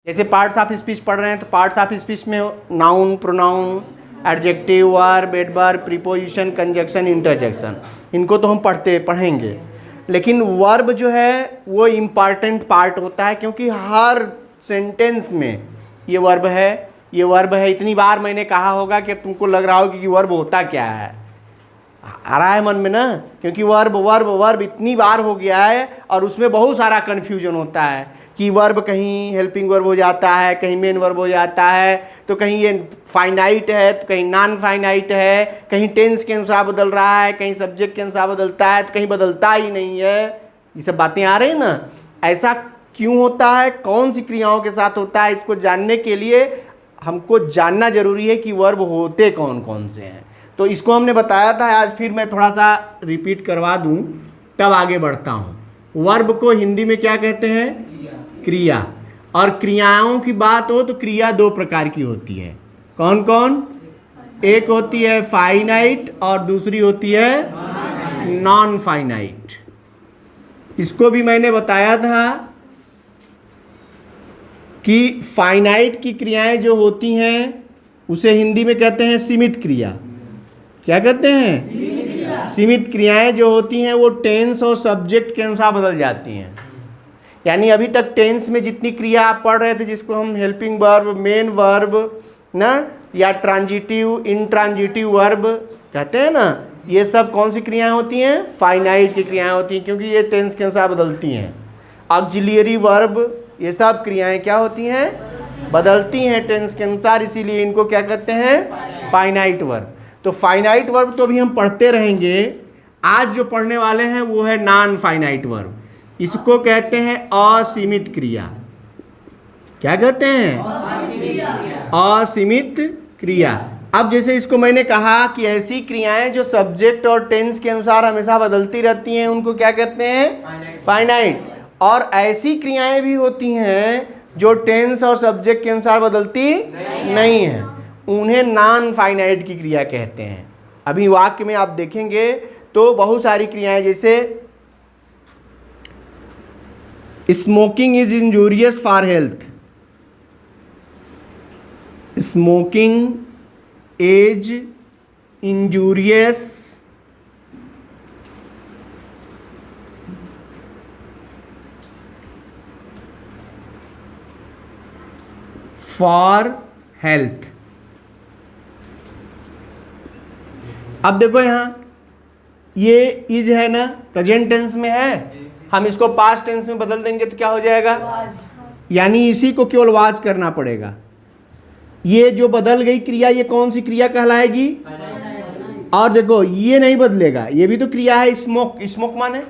जैसे parts of speech पढ़ रहे हैं तो पार्ट्स ऑफ स्पीच में noun, pronoun, adjective, verb, adverb, preposition, conjunction, interjection, इनको तो हम पढ़ेंगे। लेकिन वर्ब जो है वो इम्पॉर्टेंट पार्ट होता है, क्योंकि हर सेंटेंस में ये वर्ब है, ये वर्ब है। इतनी बार मैंने कहा होगा कि तुमको लग रहा होगा कि वर्ब होता क्या है, आ रहा है मन में ना, क्योंकि वर्ब वर्ब वर्ब इतनी बार हो गया है और उसमें बहुत सारा कन्फ्यूजन होता है कि वर्ब कहीं हेल्पिंग वर्ब हो जाता है, कहीं मेन वर्ब हो जाता है, तो कहीं ये फाइनाइट है तो कहीं नॉन फाइनाइट है, कहीं टेंस के अनुसार बदल रहा है, कहीं सब्जेक्ट के अनुसार बदलता है, तो कहीं बदलता ही नहीं है। ये सब बातें आ रही हैं ना। ऐसा क्यों होता है, कौन सी क्रियाओं के साथ होता है, इसको जानने के लिए हमको जानना जरूरी है कि वर्ब होते कौन कौन से हैं। तो इसको हमने बताया था, आज फिर मैं थोड़ा सा रिपीट करवा दूं तब आगे बढ़ता हूं। वर्ब को हिंदी में क्या कहते हैं? क्रिया। और क्रियाओं की बात हो तो क्रिया दो प्रकार की होती है। कौन कौन? एक होती है फाइनाइट और दूसरी होती है नॉन फाइनाइट। इसको भी मैंने बताया था कि फाइनाइट की क्रियाएं जो होती हैं उसे हिंदी में कहते हैं सीमित क्रिया। क्या कहते हैं? सीमित क्रियाएं जो होती हैं वो टेंस और सब्जेक्ट के अनुसार बदल जाती हैं। यानी अभी तक टेंस में जितनी क्रिया आप पढ़ रहे थे, जिसको हम हेल्पिंग वर्ब, मेन वर्ब ना, या ट्रांजिटिव, इंट्रांजिटिव वर्ब कहते हैं ना, ये सब कौन सी क्रियाएं होती हैं? फाइनाइट की क्रियाएं होती हैं, क्योंकि ये टेंस के अनुसार बदलती हैं। ऑक्सिलियरी वर्ब, ये सब क्रियाएं क्या होती हैं? बदलती हैं टेंस के अनुसार, इसीलिए इनको क्या कहते हैं? Finite verb. तो फाइनाइट वर्ब तो भी हम पढ़ते रहेंगे। आज जो पढ़ने वाले हैं वो है नॉन फाइनाइट वर्ब। इसको कहते हैं असीमित क्रिया। क्या कहते हैं? असीमित क्रिया। अब जैसे इसको मैंने कहा कि ऐसी क्रियाएं जो सब्जेक्ट और टेंस के अनुसार हमेशा बदलती रहती हैं, उनको क्या कहते हैं? फाइनाइट। और ऐसी क्रियाएं भी होती हैं जो टेंस और सब्जेक्ट के अनुसार बदलती नहीं है, उन्हें नॉन फाइनाइट की क्रिया कहते हैं। अभी वाक्य में आप देखेंगे तो बहुत सारी क्रियाएं, जैसे smoking is injurious for health. Smoking is injurious for health. अब देखो यहां ये इज है ना, प्रेजेंट टेंस में है, हम इसको पास्ट टेंस में बदल देंगे तो क्या हो जाएगा? यानी इसी को केवल वाज करना पड़ेगा। ये जो बदल गई क्रिया, ये कौन सी क्रिया कहलाएगी? और देखो ये नहीं बदलेगा, ये भी तो क्रिया है। स्मोक, स्मोक माने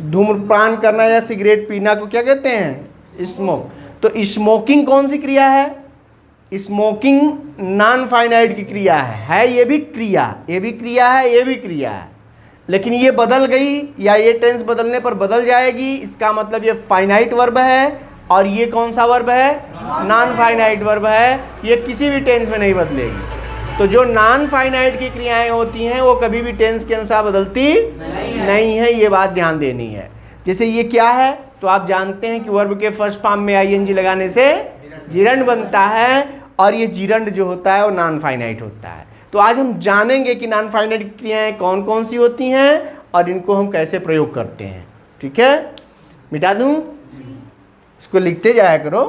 धूम्रपान करना या सिगरेट पीना को क्या कहते हैं? स्मोक। तो स्मोकिंग कौन सी क्रिया है? स्मोकिंग नॉन फाइनाइट की क्रिया है। ये भी क्रिया, ये भी क्रिया है, ये भी क्रिया है, लेकिन ये बदल गई या ये टेंस बदलने पर बदल जाएगी। इसका मतलब ये फाइनाइट वर्ब है, और ये कौन सा वर्ब है? नॉन फाइनाइट वर्ब है। ये किसी भी टेंस में नहीं बदलेगी। तो जो नॉन फाइनाइट की क्रियाएं होती हैं वो कभी भी टेंस के अनुसार बदलती नहीं है। ये बात ध्यान देनी है। जैसे ये क्या है, तो आप जानते हैं कि वर्ब के फर्स्ट फॉर्म में आईएनजी लगाने से जिरंड बनता है, और ये जिरंड जो होता है वो नॉन फाइनाइट होता है। तो आज हम जानेंगे कि नॉन फाइनाइट क्रियाएं कौन कौन सी होती हैं और इनको हम कैसे प्रयोग करते हैं। ठीक है, मिटा दूं? इसको लिखते जाया करो,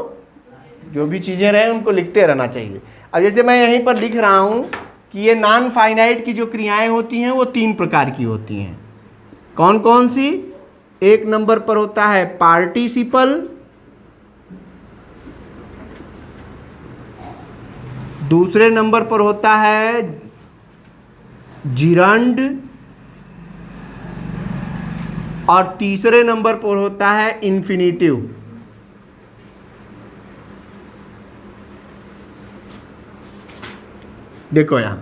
जो भी चीज़ें रहें उनको लिखते रहना चाहिए। अब जैसे मैं यहीं पर लिख रहा हूं कि ये नॉन फाइनाइट की जो क्रियाएं होती हैं वो 3 प्रकार की होती हैं। कौन कौन सी? एक नंबर पर होता है पार्टिसिपल, दूसरे नंबर पर होता है जिरंड, और तीसरे नंबर पर होता है इन्फिनिटिव। देखो यहां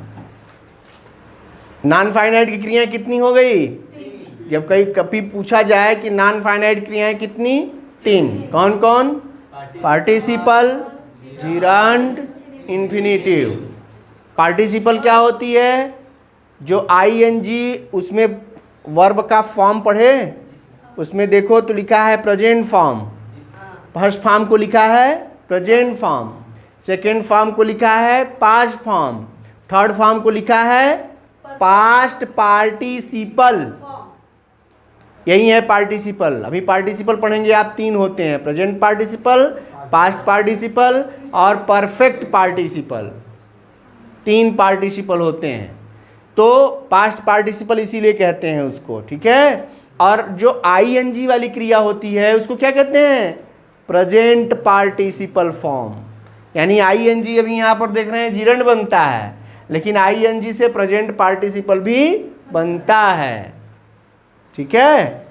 नॉन फाइनाइट की क्रियाएं कितनी हो गई? जब कभी पूछा जाए कि नॉन फाइनाइट क्रियाएं कितनी? 3। कौन कौन? Participle, gerund, infinitive. पार्टिसिपल क्या होती है? जो आईएनजी, उसमें वर्ब का फॉर्म पढ़े, उसमें देखो तो लिखा है प्रेजेंट फॉर्म, फर्स्ट फॉर्म को लिखा है प्रेजेंट फॉर्म, सेकेंड फॉर्म को लिखा है पास्ट फॉर्म, थर्ड फॉर्म को लिखा है पास्ट पार्टिसिपल। यही है पार्टिसिपल। अभी पार्टिसिपल पढ़ेंगे आप, तीन होते हैं, प्रेजेंट पार्टिसिपल, पास्ट पार्टिसिपल और परफेक्ट पार्टिसिपल। तीन पार्टिसिपल होते हैं। तो पास्ट पार्टिसिपल इसीलिए कहते हैं उसको, ठीक है। और जो आईएनजी वाली क्रिया होती है उसको क्या कहते हैं? Present participle form. यानी आईएनजी अभी यहाँ पर देख रहे हैं जिरंड बनता है, लेकिन आईएनजी से प्रेजेंट पार्टिसिपल भी बनता है, ठीक है।